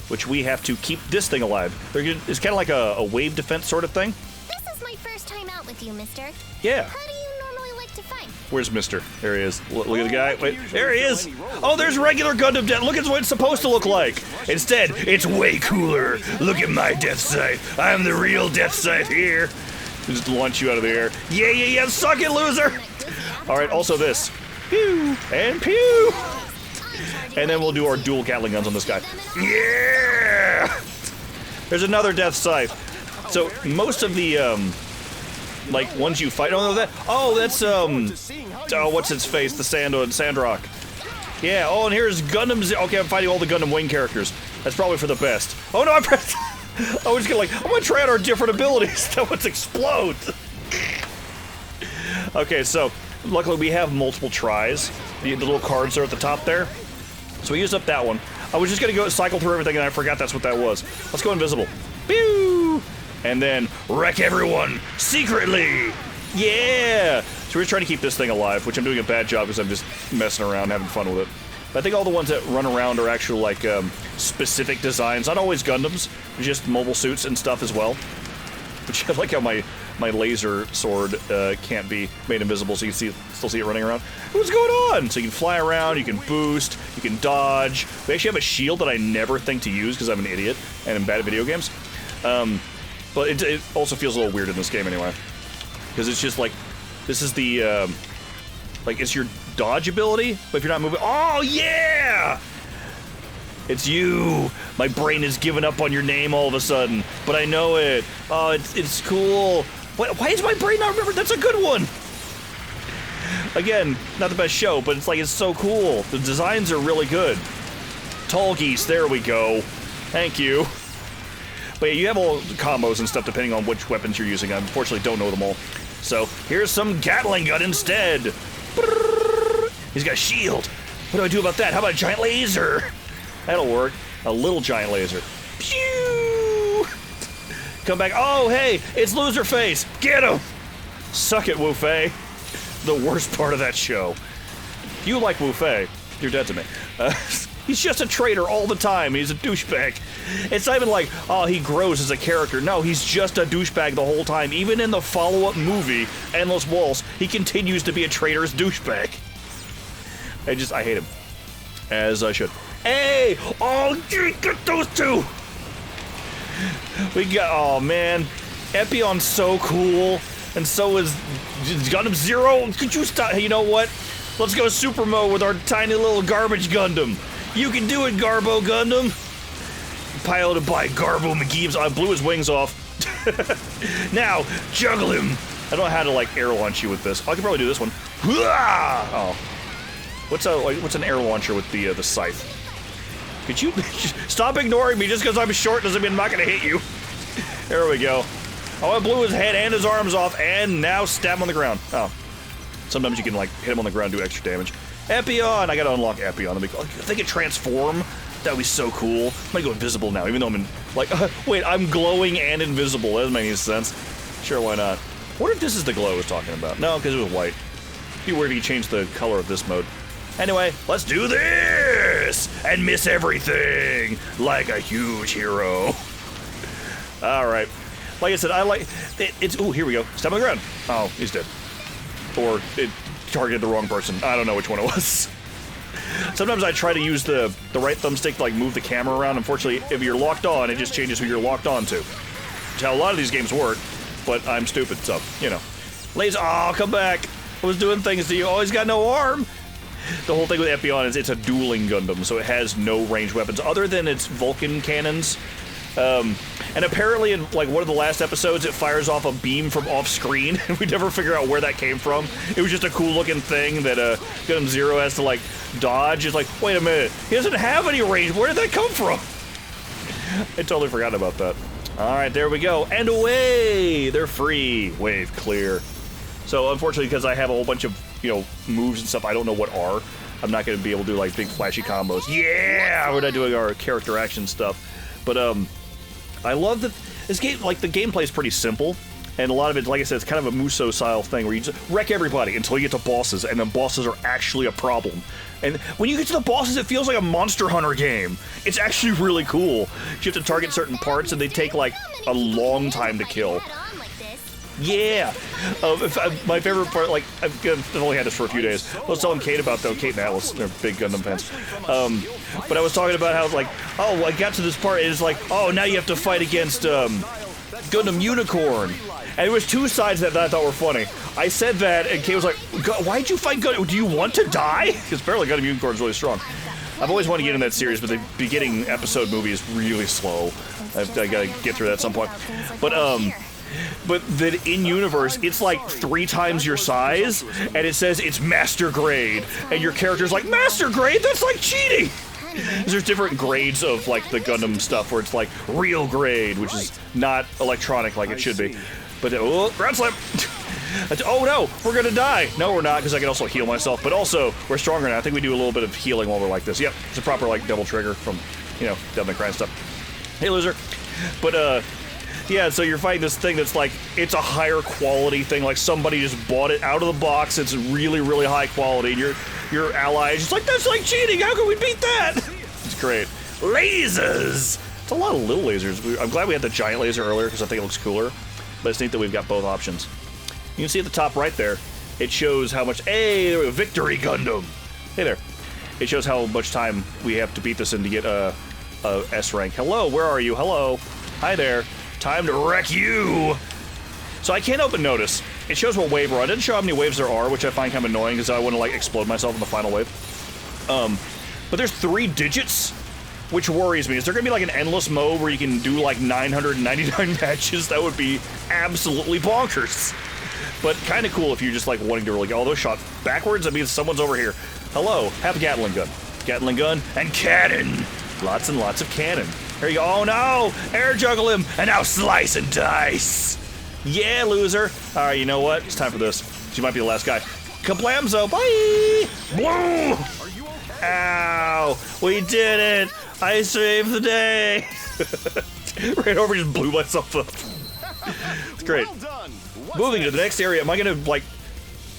Which we have to keep this thing alive. It's kind of like a wave defense sort of thing. This is my first time out with you, mister. Yeah. How do you normally like to fight? Where's Mister? There he is. Look at the guy. Wait, there he is. Oh, there's regular Gundam Death. Look at what it's supposed to look like. Instead, it's way cooler. Look at my Death Scythe. I'm the real Death Scythe here. Just launch you out of the air. Yeah. Suck it, loser. All right. Also this. Pew and pew. And then we'll do our dual Gatling guns on this guy. Yeah! There's another Death Scythe. So most of the like ones you fight. Oh, that's oh, what's its face? The Sandrock. Yeah. Oh, and here's Gundam. Okay, I'm fighting all the Gundam Wing characters. That's probably for the best. Oh no, I pressed. I was gonna I'm gonna try out our different abilities. That one's explode. Okay, so luckily we have multiple tries. The little cards are at the top there. So we used up that one. I was just gonna go cycle through everything and I forgot that's what that was. Let's go invisible. Pew! And then wreck everyone secretly! Yeah! So we're trying to keep this thing alive, which I'm doing a bad job because I'm just messing around, having fun with it. But I think all the ones that run around are actual, like, specific designs. Not always Gundams, just mobile suits and stuff as well. Which I like how my laser sword can't be made invisible, so you can still see it running around. What's going on? So you can fly around, you can boost, you can dodge. We actually have a shield that I never think to use because I'm an idiot and I'm bad at video games. But it also feels a little weird in this game anyway. Because it's just like, this is the, like it's your dodge ability, but if you're not moving, oh yeah! It's you! My brain has given up on your name all of a sudden, but I know it. Oh, it's cool. Why is my brain not remembered? That's a good one! Again, not the best show, but it's so cool. The designs are really good. Tall geese, there we go. Thank you. But yeah, you have all combos and stuff depending on which weapons you're using. I unfortunately don't know them all. So, here's some Gatling gun instead. He's got a shield. What do I do about that? How about a giant laser? That'll work. A little giant laser. Pew! Come back. Oh, hey, it's Loserface. Get him! Suck it, Wu Fei. The worst part of that show. If you like Wu Fei, you're dead to me. He's just a traitor all the time. He's a douchebag. It's not even like, oh, he grows as a character. No, he's just a douchebag the whole time. Even in the follow-up movie, Endless Waltz, he continues to be a traitorous douchebag. I hate him. As I should. Hey! Oh, get those two! We got, oh man. Epion's so cool. And so is Gundam Zero. Could you stop? Hey, you know what? Let's go super mode with our tiny little garbage Gundam. You can do it, Garbo Gundam. Piloted by Garbo McGeeves. I blew his wings off. Now, juggle him. I don't know how to, like, air launch you with this. I could probably do this one. Oh. What's an air launcher with the scythe? Could you stop ignoring me just because I'm short doesn't mean I'm not gonna hit you. There we go. Oh, I blew his head and his arms off and now stab him on the ground. Oh. Sometimes you can like hit him on the ground and do extra damage. Epion! I gotta unlock Epion. If they could transform, that would be so cool. I'm gonna go invisible now, even though I'm in, like, wait, I'm glowing and invisible. That doesn't make any sense. Sure, why not? What if this is the glow I was talking about? No, because it was white. It'd be weird if you changed the color of this mode. Anyway, let's do this! And miss everything! Like a huge hero. Alright. Like I said, I like... It's... Ooh, here we go. Step on the ground. Oh, he's dead. Or it targeted the wrong person. I don't know which one it was. Sometimes I try to use the right thumbstick to, like, move the camera around. Unfortunately, if you're locked on, it just changes who you're locked on to. Which is how a lot of these games work. But I'm stupid, so, you know. Laser... Oh, come back! I was doing things to you. Oh, he's got no arm! The whole thing with Epion is it's a dueling Gundam, so it has no ranged weapons other than its Vulcan cannons. And apparently in like one of the last episodes it fires off a beam from off screen and we never figure out where that came from. It was just a cool looking thing that Gundam Zero has to like dodge. It's like, wait a minute, he doesn't have any range. Where did that come from? I totally forgot about that. All right, there we go. And away! They're free. Wave clear. So unfortunately, because I have a whole bunch of, moves and stuff I don't know what are, I'm not going to be able to do like big flashy combos. Yeah! We're not doing our character action stuff. But I love that this game, like the gameplay is pretty simple. And a lot of it, like I said, it's kind of a Muso-style thing where you just wreck everybody until you get to bosses, and then bosses are actually a problem. And when you get to the bosses, it feels like a Monster Hunter game. It's actually really cool. You have to target certain parts, and they take, like, a long time to kill. Yeah! My favorite part, like, I've only had this for a few days. I was telling Kate about, though, Kate and Atlas, they're big Gundam fans. But I was talking about how, like, oh, I got to this part, and it's like, oh, now you have to fight against, Gundam Unicorn. And there was two sides that I thought were funny. I said that, and Kate was like, why'd you fight Gundam? Do you want to die? Because apparently Gundam Unicorn is really strong. I've always wanted to get in that series, but the beginning episode movie is really slow. I gotta get through that at some point. But then in-universe, it's like 3 times your size, and it says it's Master Grade. And your character's like, Master Grade? That's like cheating! There's different grades of, like, the Gundam stuff, where it's like real grade, which is not electronic like it should be. But, oh, ground slam! Oh no, we're gonna die! No, we're not, because I can also heal myself, but also, we're stronger now. I think we do a little bit of healing while we're like this. Yep, it's a proper, like, double trigger from, Devil May Cry and stuff. Hey, loser. But, yeah, so you're fighting this thing that's like, it's a higher quality thing, like somebody just bought it out of the box, it's really, really high quality, and your ally is just like, that's like cheating, how can we beat that? It's great. Lasers! It's a lot of little lasers. I'm glad we had the giant laser earlier, because I think it looks cooler. But it's neat that we've got both options. You can see at the top right there, it shows how much, hey, there we go, Victory Gundam! Hey there. It shows how much time we have to beat this in to get a S rank. Hello, where are you? Hello. Hi there. Time to wreck you! So I can't help but notice, it shows what wave we're on. It doesn't show how many waves there are, which I find kind of annoying, because I want to, like, explode myself in the final wave. But there's 3 digits, which worries me. Is there going to be, like, an endless mode where you can do, like, 999 matches? That would be absolutely bonkers. But kind of cool if you're just, like, wanting to really go. Although shot backwards, that means someone's over here. Hello, have a Gatling gun. Gatling gun and cannon! Lots and lots of cannon. There you go. Oh no! Air juggle him, and now slice and dice! Yeah, loser! Alright, you know what? It's time for this. She might be the last guy. Kablamzo! Bye! Woo! Ow! We did it! I saved the day! Ran over and just blew myself up. It's great. Moving to the next area, am I gonna, like...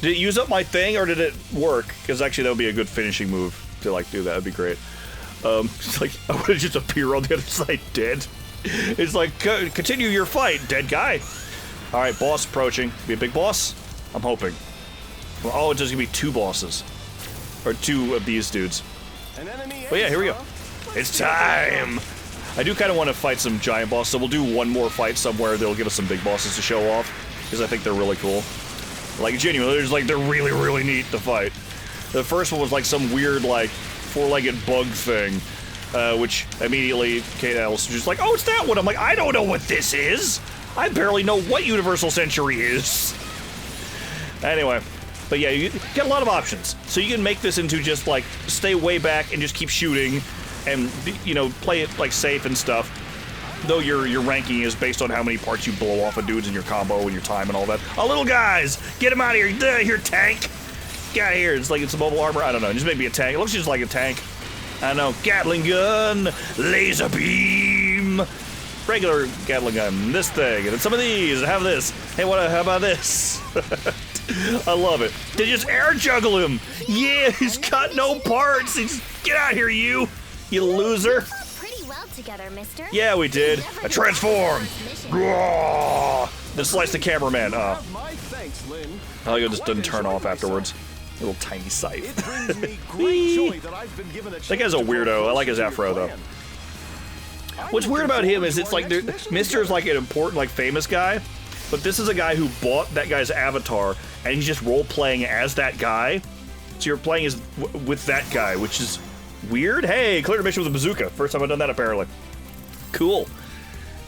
Did it use up my thing, or did it work? Because actually that would be a good finishing move to, like, do that. That'd be great. It's like, I would just appear on the other side dead. It's like, continue your fight, dead guy. Alright, boss approaching. Be a big boss? I'm hoping. Oh, it's just gonna be 2 bosses. Or 2 of these dudes. But yeah, here we go. It's time! I do kind of want to fight some giant bosses, so we'll do one more fight somewhere that'll give us some big bosses to show off. Because I think they're really cool. Like, genuinely, they're really, really neat to fight. The first one was like some weird, like, 4-legged bug thing, which immediately Kate Alice was just like, oh, it's that one. I'm like, I don't know what this is. I barely know what Universal Century is. Anyway, but yeah, you get a lot of options. So you can make this into just, like, stay way back and just keep shooting and, play it, like, safe and stuff. Though your ranking is based on how many parts you blow off of dudes in your combo and your time and all that. Oh, little guys! Get him out of here, tank! Get out of here. It's like it's a mobile armor. I don't know. Just maybe a tank. It looks just like a tank. I don't know. Gatling gun, laser beam, regular Gatling gun. This thing, and then some of these. I have this. Hey, how about this? I love it. They just air juggle him. Yeah, he's got no parts. Get out of here, you loser. Pretty well together, mister. Yeah, we did. A transform. Then slice the cameraman. I like it just doesn't turn off afterwards. Little tiny scythe. That guy's a weirdo. I like his afro though. What's weird about him is it's like Mister is like an important, like, famous guy, but this is a guy who bought that guy's avatar and he's just role playing as that guy. So you're playing as with that guy, which is weird. Hey, cleared a mission with a bazooka. First time I've done that apparently. Cool.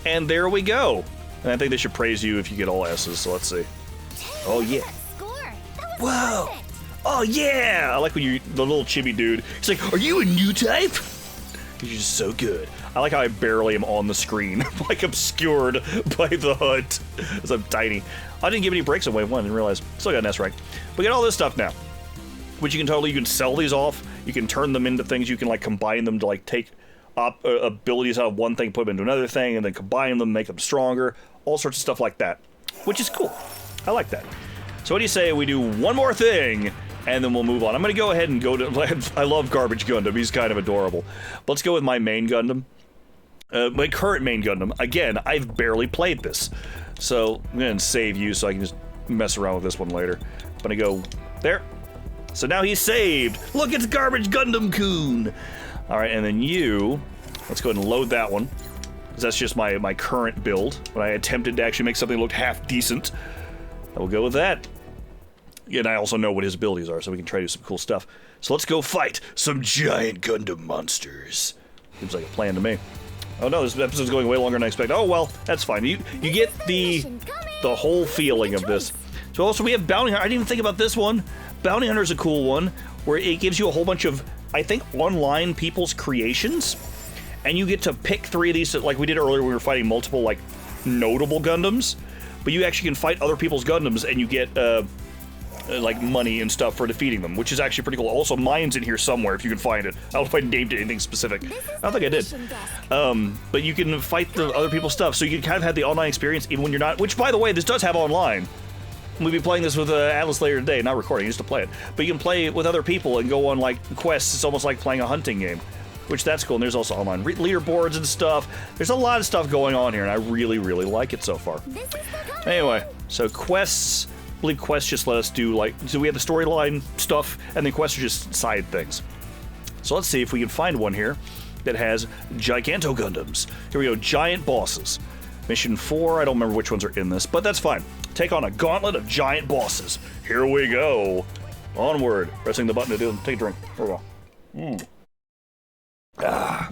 And there we go. And I think they should praise you if you get all S's. So let's see. Oh yeah. Score. That was Whoa. perfect. Oh yeah! I like when the little chibi dude. He's like, "Are you a new type?" He's just so good. I like how I barely am on the screen, like obscured by the HUD, because I'm tiny. I didn't give any breaks on Wave 1, didn't realize. Still got an S rank. We got all this stuff now, which you can sell these off. You can turn them into things. You can like combine them to like take abilities out of one thing, put them into another thing, and then combine them, make them stronger. All sorts of stuff like that, which is cool. I like that. So what do you say we do one more thing, and then we'll move on. I'm going to go ahead and go to... I love Garbage Gundam. He's kind of adorable. Let's go with my main Gundam. My current main Gundam. Again, I've barely played this. So I'm going to save you so I can just mess around with this one later. I'm going to go there. So now he's saved. Look, it's Garbage Gundam-kun. All right, and then you... Let's go ahead and load that one. Because that's just my current build. When I attempted to actually make something look half decent. I will go with that. And I also know what his abilities are, so we can try to do some cool stuff. So let's go fight some giant Gundam monsters. Seems like a plan to me. Oh no, this episode's going way longer than I expected. Oh well, that's fine. You get the whole feeling of this. So also we have Bounty Hunter. I didn't even think about this one. Bounty Hunter is a cool one, where it gives you a whole bunch of, I think, online people's creations. And you get to pick 3 of these, like we did earlier when we were fighting multiple, like, notable Gundams. But you actually can fight other people's Gundams, and you get, like money and stuff for defeating them, which is actually pretty cool. Also, mine's in here somewhere if you can find it. I don't know if I named it anything specific. I don't think I did. But you can fight the other people's stuff, so you can kind of have the online experience even when you're not. Which, by the way, this does have online. We'll be playing this with Atlas later today, not recording, just to play it. But you can play with other people and go on like quests. It's almost like playing a hunting game, which that's cool. And there's also online leaderboards and stuff. There's a lot of stuff going on here, and I really, really like it so far. Anyway, so quests. I believe quests just let us do, like, so we have the storyline stuff, and then quests are just side things. So let's see if we can find one here that has Giganto Gundams. Here we go, giant bosses. Mission 4, I don't remember which ones are in this, but that's fine. Take on a gauntlet of giant bosses. Here we go. Onward. Pressing the button to do, take a drink. Here we go. I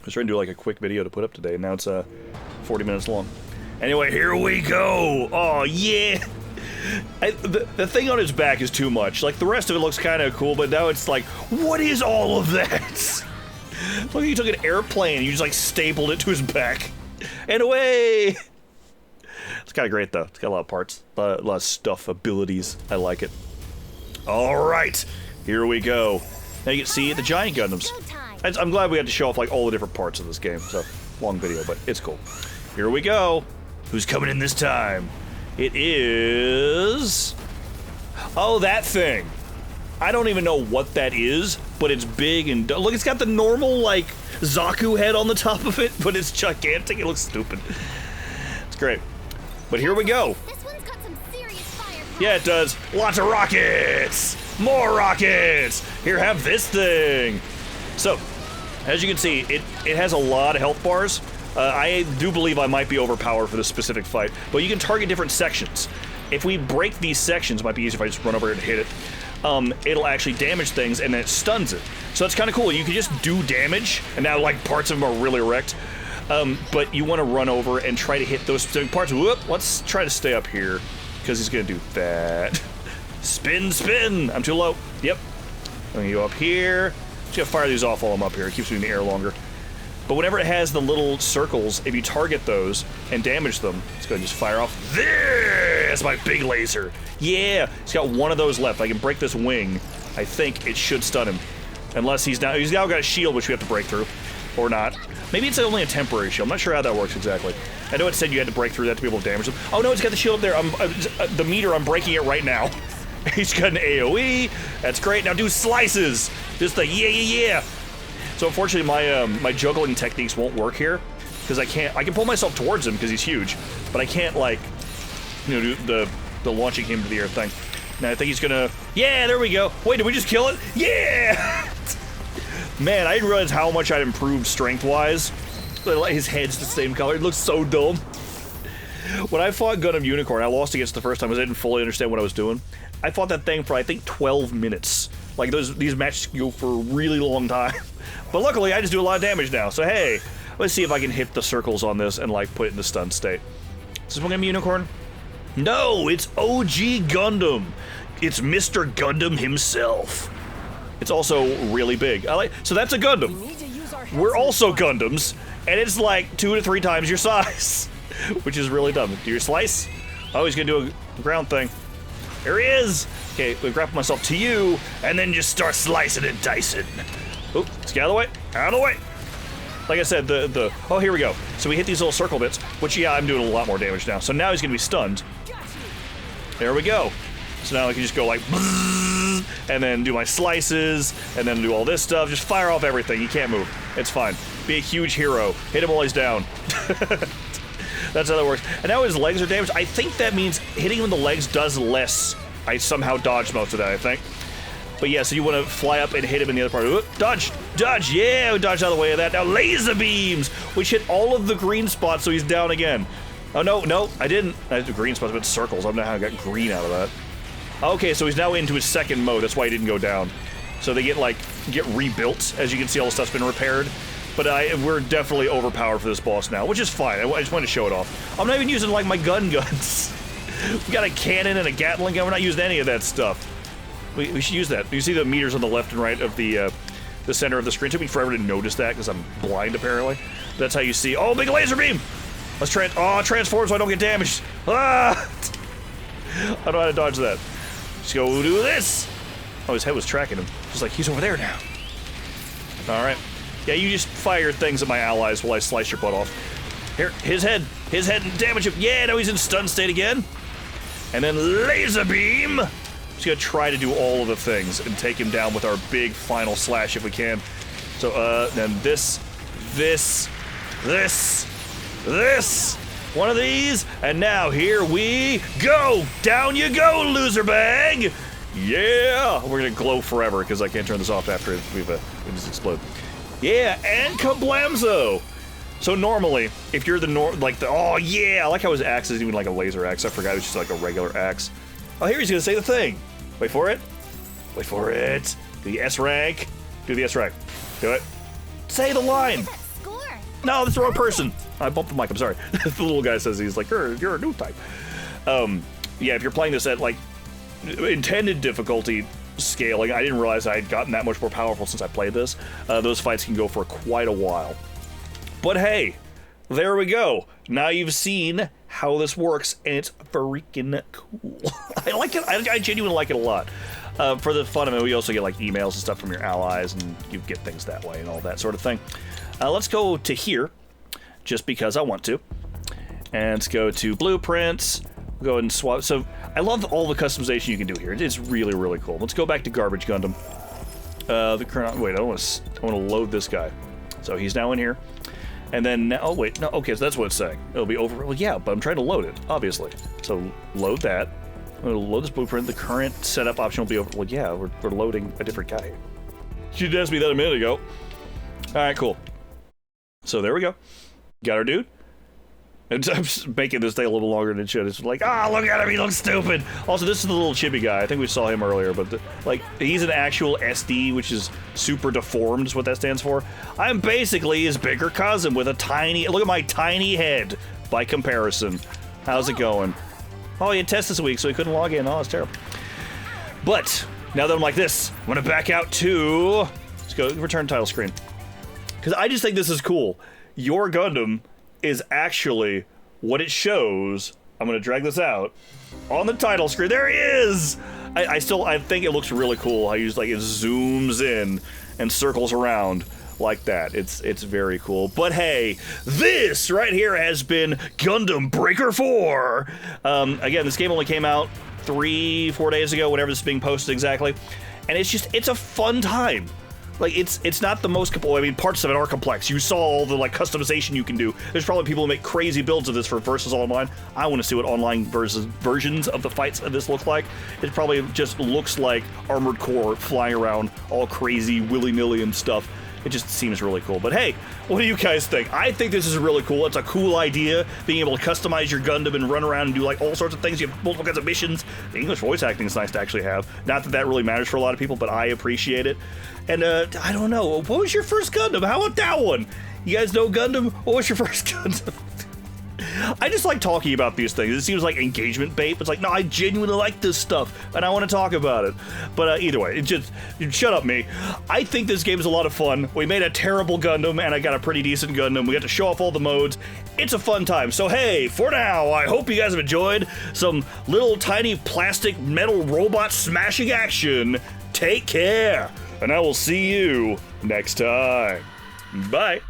was trying to do like a quick video to put up today, and now it's 40 minutes long. Anyway, here we go. Oh, yeah. The thing on his back is too much. Like, the rest of it looks kind of cool, but now it's like, what is all of that? Look, you took an airplane and you just, like, stapled it to his back. And away! It's kind of great, though. It's got a lot of parts. A lot of stuff, abilities. I like it. Alright! Here we go. Now you can see the giant Gundams. I'm glad we had to show off, like, all the different parts of this game. So, long video, but it's cool. Here we go. Who's coming in this time? It is... Oh, that thing. I don't even know what that is, but it's big and... Look, it's got the normal, like, Zaku head on the top of it, but it's gigantic. It looks stupid. It's great. But here we go. This one's got some serious firepower. Yeah, it does. Lots of rockets! More rockets! Here, have this thing. So, as you can see, it has a lot of health bars. I do believe I might be overpowered for this specific fight, but you can target different sections. If we break these sections, it might be easier if I just run over here and hit it. It'll actually damage things, and then it stuns it. So it's kind of cool. You can just do damage, and now, like, parts of them are really wrecked. But you want to run over and try to hit those specific parts. Whoop! Let's try to stay up here, because he's going to do that. Spin, spin! I'm too low. Yep. I'm going to go up here. Just going to fire these off while I'm up here. It keeps me in the air longer. But whenever it has the little circles, if you target those and damage them, it's going to just fire off. There's my big laser. Yeah, he's got one of those left. I can break this wing. I think it should stun him. Unless he's now got a shield, which we have to break through. Or not. Maybe it's only a temporary shield. I'm not sure how that works exactly. I know it said you had to break through that to be able to damage them. Oh no, it's got the shield up there. The meter, I'm breaking it right now. He's got an AoE. That's great. Now do slices. Just the yeah. So unfortunately, my juggling techniques won't work here because I can pull myself towards him because he's huge, but I can't, like, you know, do the launching him to the air thing. Now I think he's gonna. Yeah, there we go. Wait, did we just kill it? Yeah. Man, I didn't realize how much I'd improved strength-wise. His head's the same color. It looks so dumb. When I fought Gundam Unicorn, I lost against the first time because I didn't fully understand what I was doing. I fought that thing for, I think, 12 minutes. Like, these matches go for a really long time. But luckily, I just do a lot of damage now. So, hey, let's see if I can hit the circles on this and, like, put it in the stun state. Is this one gonna be Unicorn? No, it's OG Gundam. it's Mr. Gundam himself. It's also really big. So that's a We Gundam. need to use our heads We're in also this fight. Gundams, and it's like 2 to 3 times your size, which is really dumb. Do your slice. Oh, he's gonna do a ground thing. Here he is. Okay, we grapple myself to you, and then just start slicing and dicing. Oh, let's get out of the way. Out of the way. Like I said, oh, here we go. So we hit these little circle bits, which, yeah, I'm doing a lot more damage now. So now he's gonna be stunned. There we go. So now I can just go like, bzzz, and then do my slices, and then do all this stuff. Just fire off everything. He can't move. It's fine. Be a huge hero. Hit him while he's down. That's how that works. And now his legs are damaged. I think that means hitting him in the legs does less. I somehow dodged most of that, I think. But yeah, so you want to fly up and hit him in the other part. Ooh, dodge! Dodge! Yeah, we dodged out of the way of that. Now laser beams! Which hit all of the green spots, so he's down again. Oh, no, I didn't. I had the green spots, but circles. I don't know how I got green out of that. Okay, so he's now into his second mode. That's why he didn't go down. So they get rebuilt. As you can see, all the stuff's been repaired. But we're definitely overpowered for this boss now, which is fine. I just wanted to show it off. I'm not even using, like, my guns. We got a cannon and a Gatling gun. We're not using any of that stuff. We should use that. You see the meters on the left and right of the center of the screen. It took me forever to notice that because I'm blind, apparently. That's how you see. Oh, big laser beam! Let's transform so I don't get damaged. Ah! I don't know how to dodge that. Just go do this. Oh, his head was tracking him. Just like, he's over there now. All right. Yeah, you just fire things at my allies while I slice your butt off. Here, his head, and damage him. Yeah, now he's in stun state again. And then laser beam. Just gonna try to do all of the things and take him down with our big final slash if we can. So, then this, one of these, and now here we go. Down you go, loser bag. Yeah, we're gonna glow forever because I can't turn this off after we just explode. Yeah, and kablamzo! So normally, if you're oh yeah, I like how his axe isn't even like a laser axe. I forgot it was just like a regular axe. Oh, here he's gonna say the thing. Wait for it. Wait for it. Do the S rank. Do the S rank. Do it. Say the line. That score. No, that's the wrong person. I bumped the mic. I'm sorry. The little guy says he's like, you're a new type. Yeah, if you're playing this at like intended difficulty scaling, I didn't realize I had gotten that much more powerful since I played this. Those fights can go for quite a while. But hey, there we go. Now you've seen how this works, and it's freaking cool. I like it. I genuinely like it a lot. For the fun of it, we also get like emails and stuff from your allies, and you get things that way and all that sort of thing. Let's go to here, just because I want to. And let's go to blueprints. We'll go ahead and swap. So I love all the customization you can do here. It's really, really cool. Let's go back to Garbage Gundam. The current. Wait, I want to load this guy. So he's now in here. And then now, oh wait, no, okay, so that's what it's saying. It'll be over. Well, yeah, but I'm trying to load it, obviously. So load that. I'm gonna load this blueprint. The current setup option will be over. Well, yeah, we're loading a different guy. You did ask me that a minute ago. All right, cool. So there we go. Got our dude. And I'm just making this take a little longer than it should. It's like, look at him, he looks stupid. Also, this is the little chibi guy. I think we saw him earlier, but he's an actual SD, which is super deformed, is what that stands for. I'm basically his bigger cousin with a tiny, look at my tiny head by comparison. How's it going? Oh, he had tests this week, so he couldn't log in. Oh, it's terrible. But now that I'm like this, I'm gonna back out to, let's go return title screen. Because I just think this is cool. Your Gundam is actually what it shows. I'm gonna drag this out on the title screen. There he is. I think it looks really cool how you just like it zooms in and circles around like that. It's very cool. But hey, this right here has been Gundam Breaker 4. Again, this game only came out 3-4 days ago, whenever this is being posted exactly, and it's a fun time. Like, it's not the most complex. I mean, parts of it are complex. You saw all the, like, customization you can do. There's probably people who make crazy builds of this for versus online. I want to see what online versions of the fights of this look like. It probably just looks like Armored Core flying around all crazy willy-nilly and stuff. It just seems really cool. But hey, what do you guys think? I think this is really cool. It's a cool idea, being able to customize your Gundam and run around and do like all sorts of things. You have multiple kinds of missions. The English voice acting is nice to actually have. Not that that really matters for a lot of people, but I appreciate it. And I don't know, what was your first Gundam? How about that one? You guys know Gundam? What was your first Gundam? I just like talking about these things. It seems like engagement bait. It's like, no, I genuinely like this stuff, and I want to talk about it. But either way, shut up, me. I think this game is a lot of fun. We made a terrible Gundam, and I got a pretty decent Gundam. We got to show off all the modes. It's a fun time. So hey, for now, I hope you guys have enjoyed some little tiny plastic metal robot smashing action. Take care, and I will see you next time. Bye.